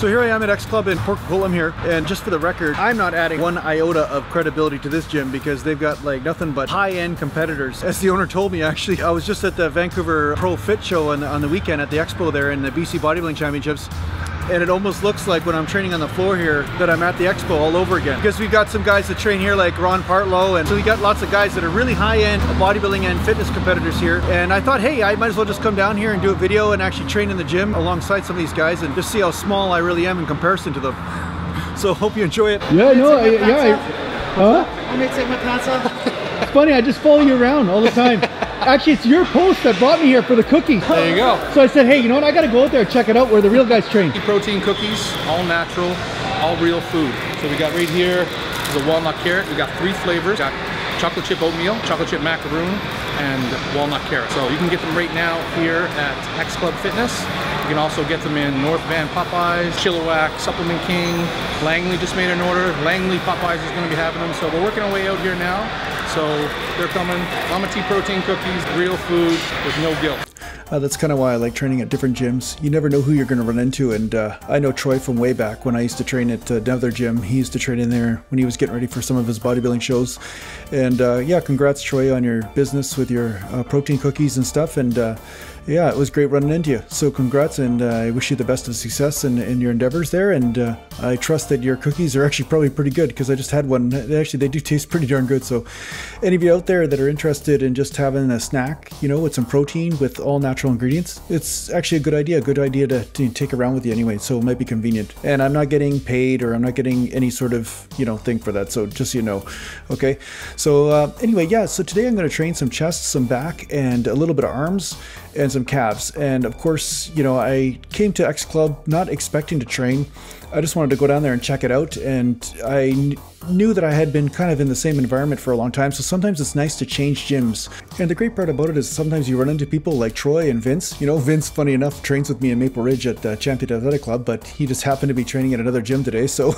So here I am at X Club in Port Coquitlam here, and just for the record, I'm not adding one iota of credibility to this gym because they've got like nothing but high-end competitors. As the owner told me, actually, I was just at the Vancouver Pro Fit show on the weekend at the expo there in the BC Bodybuilding Championships, and it almost looks like when I'm training on the floor here that I'm at the expo all over again, because we've got some guys that train here like Ron Partlow, and so we got lots of guys that are really high-end bodybuilding and fitness competitors here. And I thought, hey, I might as well just come down here and do a video and actually train in the gym alongside some of these guys and just see how small I really am in comparison to them. So hope you enjoy it. Yeah, no, huh? I may take my pants off. It's funny, I just follow you around all the time. Actually, it's your post that brought me here for the cookies. There you go. So I said, hey, you know what? I got to go out there and check it out where the real guys train. Protein cookies, all natural, all real food. So we got right here is a walnut carrot. We got 3 flavors. We got chocolate chip oatmeal, chocolate chip macaroon, and walnut carrot. So you can get them right now here at X Club Fitness. You can also get them in North Van Popeyes, Chilliwack, Supplement King. Langley just made an order. Langley Popeyes is going to be having them. So we're working our way out here now. So they're coming. Mama T protein cookies, real food with no guilt. That's kind of why I like training at different gyms. You never know who you're going to run into, and I know Troy from way back when I used to train at another gym. He used to train in there when he was getting ready for some of his bodybuilding shows. And yeah, congrats Troy on your business with your protein cookies and stuff, and yeah, it was great running into you. So congrats, and I wish you the best of success in your endeavors there, and I trust that your cookies are actually probably pretty good, because I just had one. Actually, they do taste pretty darn good. So any of you out there that are interested in just having a snack, you know, with some protein with all natural ingredients, it's actually a good idea to take around with you anyway, so it might be convenient. And I'm not getting paid, or I'm not getting any sort of, you know, thing for that, so just so you know. Okay, so anyway, yeah, so today I'm going to train some chest, some back, and a little bit of arms and some calves. And of course, you know, I came to X Club not expecting to train. I just wanted to go down there and check it out, and I knew that I had been kind of in the same environment for a long time, so sometimes it's nice to change gyms. And the great part about it is sometimes you run into people like Troy and Vince. You know, Vince, funny enough, trains with me in Maple Ridge at Champion Athletic Club, but he just happened to be training at another gym today, so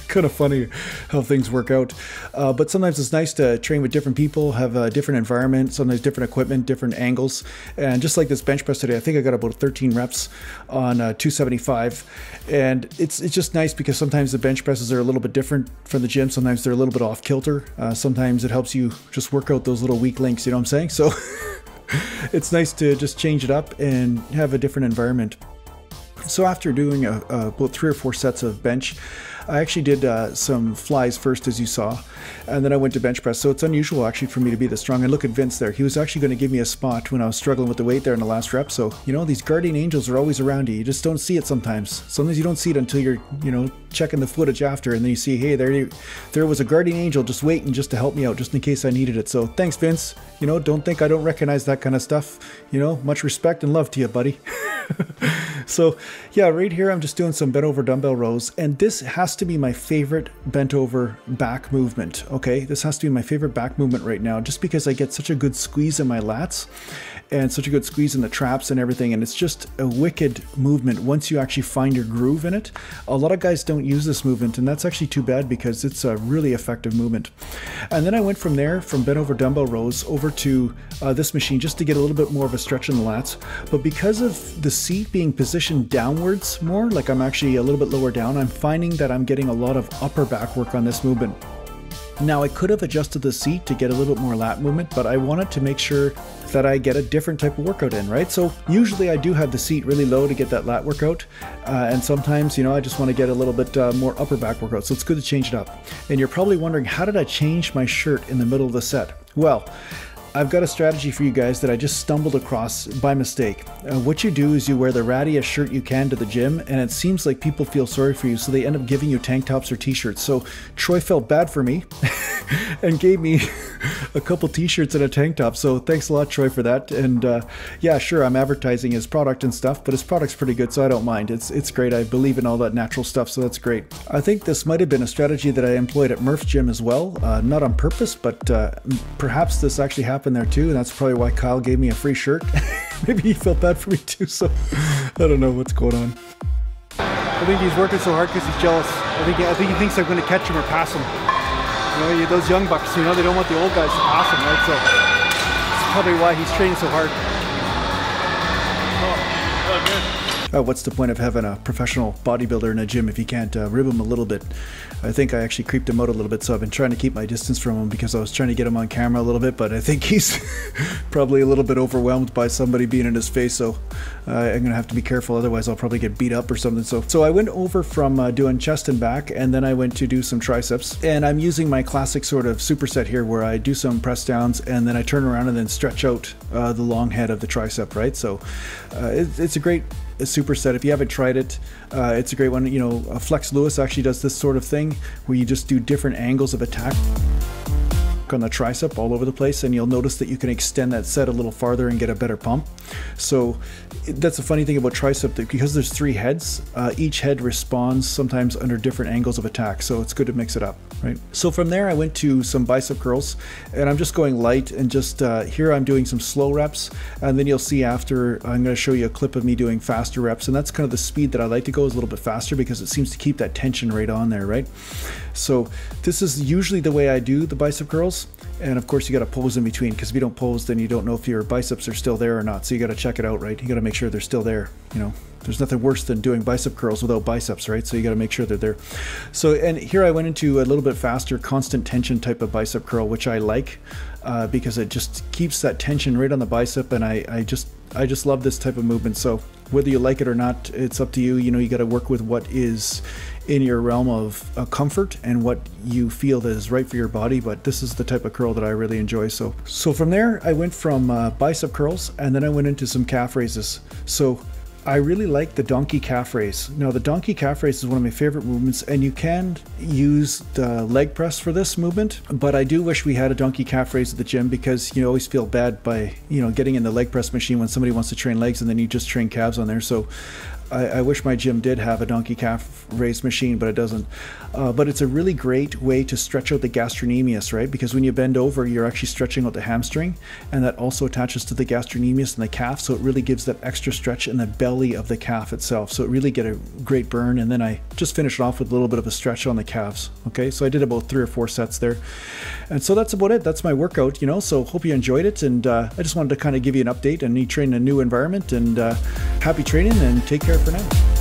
kind of funny how things work out. But sometimes it's nice to train with different people, have a different environment, sometimes different equipment, different angles. And just like this bench press today, I think I got about 13 reps on 275, and it's just nice because sometimes the bench presses are a little bit different from the gym. Sometimes they're a little bit off kilter. Sometimes it helps you just work out those little weak links, you know what I'm saying? So it's nice to just change it up and have a different environment. So after doing about 3 or 4 sets of bench, I actually did some flies first, as you saw, and then I went to bench press. So it's unusual actually for me to be this strong. And look at Vince there. He was actually going to give me a spot when I was struggling with the weight there in the last rep. So, you know, these guardian angels are always around you. You just don't see it sometimes. Sometimes you don't see it until you're, you know, checking the footage after, and then you see, hey, there was a guardian angel just waiting just to help me out, just in case I needed it. So thanks, Vince. You know, don't think I don't recognize that kind of stuff. You know, much respect and love to you, buddy. So yeah, right here I'm just doing some bent over dumbbell rows, and this has to be my favorite bent over back movement. Okay, this has to be my favorite back movement right now, just because I get such a good squeeze in my lats and such a good squeeze in the traps and everything, and it's just a wicked movement once you actually find your groove in it. A lot of guys don't use this movement, and that's actually too bad because it's a really effective movement. And then I went from there, from bent over dumbbell rows over to this machine, just to get a little bit more of a stretch in the lats. But because of the seat being positioned downwards more, like I'm actually a little bit lower down, I'm finding that I'm getting a lot of upper back work on this movement. Now I could have adjusted the seat to get a little bit more lat movement, but I wanted to make sure that I get a different type of workout in, right? So usually I do have the seat really low to get that lat workout, and sometimes, you know, I just want to get a little bit more upper back workout, so it's good to change it up. And you're probably wondering, how did I change my shirt in the middle of the set? Well, I've got a strategy for you guys that I just stumbled across by mistake. What you do is you wear the rattiest shirt you can to the gym, and it seems like people feel sorry for you, so they end up giving you tank tops or t-shirts. So Troy felt bad for me and gave me a couple t-shirts and a tank top. So thanks a lot, Troy, for that. And yeah, sure, I'm advertising his product and stuff, but his product's pretty good, so I don't mind. It's great. I believe in all that natural stuff, so that's great. I think this might have been a strategy that I employed at Murph's gym as well. Not on purpose, but perhaps this actually happened there too, and that's probably why Kyle gave me a free shirt. Maybe he felt bad for me too, so I don't know what's going on. I think he's working so hard because he's jealous. I think he thinks I'm going to catch him or pass him. You know, those young bucks, you know, they don't want the old guys to pass him, right? So that's probably why he's training so hard. What's the point of having a professional bodybuilder in a gym if you can't rib him a little bit? I think I actually creeped him out a little bit, so I've been trying to keep my distance from him because I was trying to get him on camera a little bit, but I think he's probably a little bit overwhelmed by somebody being in his face, so I'm going to have to be careful, otherwise I'll probably get beat up or something. So I went over from doing chest and back, and then I went to do some triceps, and I'm using my classic sort of superset here where I do some press downs and then I turn around and then stretch out the long head of the tricep, right? So it's a great superset. If you haven't tried it, it's a great one. You know, Flex Lewis actually does this sort of thing where you just do different angles of attack on the tricep all over the place, and you'll notice that you can extend that set a little farther and get a better pump. So that's a funny thing about tricep, that because there's 3 heads, each head responds sometimes under different angles of attack, so it's good to mix it up, right? So from there I went to some bicep curls, and I'm just going light, and just here I'm doing some slow reps, and then you'll see after I'm going to show you a clip of me doing faster reps, and that's kind of the speed that I like to go, is a little bit faster because it seems to keep that tension right on there, right? So this is usually the way I do the bicep curls. And of course you got to pose in between, because if you don't pose, then you don't know if your biceps are still there or not. So you got to check it out, right? You got to make sure they're still there. You know, there's nothing worse than doing bicep curls without biceps, right? So you got to make sure they're there. So, and here I went into a little bit faster, constant tension type of bicep curl, which I like because it just keeps that tension right on the bicep, and I just love this type of movement. So whether you like it or not, it's up to you. You know, you got to work with what is in your realm of comfort and what you feel that is right for your body, but this is the type of curl that I really enjoy. So from there I went from bicep curls, and then I went into some calf raises. So I really like the donkey calf raise. Now the donkey calf raise is one of my favorite movements, and you can use the leg press for this movement, but I do wish we had a donkey calf raise at the gym, because you always feel bad by, you know, getting in the leg press machine when somebody wants to train legs and then you just train calves on there. So I wish my gym did have a donkey calf raise machine, but it doesn't. But it's a really great way to stretch out the gastrocnemius, right? Because when you bend over, you're actually stretching out the hamstring, and that also attaches to the gastrocnemius and the calf, so it really gives that extra stretch in the belly of the calf itself. So it really get a great burn, and then I just finish it off with a little bit of a stretch on the calves. Okay, so I did about 3 or 4 sets there. And so that's about it. That's my workout, you know, so hope you enjoyed it, and I just wanted to kind of give you an update on me training in a new environment, and happy training, and take care for now.